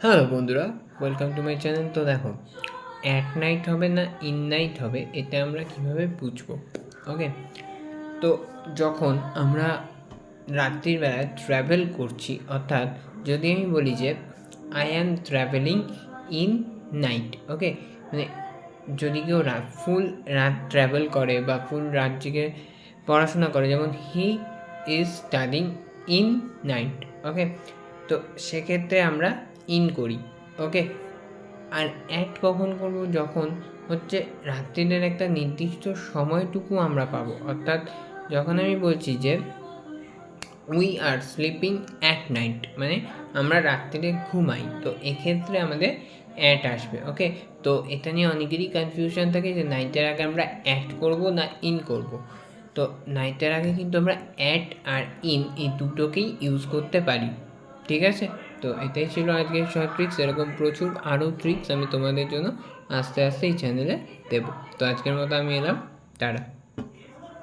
Hello বন্ধুরা, welcome to my channel. তো দেখো, অ্যাট নাইট হবে না ইন নাইট হবে, এটা আমরা কীভাবে বুঝবো? ওকে, তো যখন আমরা রাত্রির বেলায় ট্র্যাভেল করছি, অর্থাৎ যদি আমি বলি যে I am travelling in night, okay, মানে যদি কেউ ফুল রাত ট্র্যাভেল করে বা ফুল রাত জেগে পড়াশোনা করে, যেমন he is studying in night, okay, তো সেক্ষেত্রে আমরা ইন করি। ওকে, আর অ্যাড কখন করব? যখন হচ্ছে রাত্রিরের একটা নির্দিষ্ট সময়টুকু আমরা পাবো, অর্থাৎ যখন আমি বলছি যে we are sleeping at night, মানে আমরা রাত্রিরে ঘুমাই, তো এক্ষেত্রে আমাদের অ্যাট আসবে। ওকে, তো এটা নিয়ে অনেকেরই কনফিউশন থাকে যে নাইটের আগে আমরা অ্যাড করব না ইন করব। তো নাইটের আগে কিন্তু আমরা অ্যাট আর ইন এই দুটোকেই ইউজ করতে পারি, ঠিক আছে? তো এটাই ছিল আজকের শর্ট ট্রিক্স। এরকম প্রচুর আরও ট্রিক্স আমি তোমাদের জন্য আস্তে আস্তে এই চ্যানেলে দেবো। তো আজকের মতো আমি এলাম, টাটা।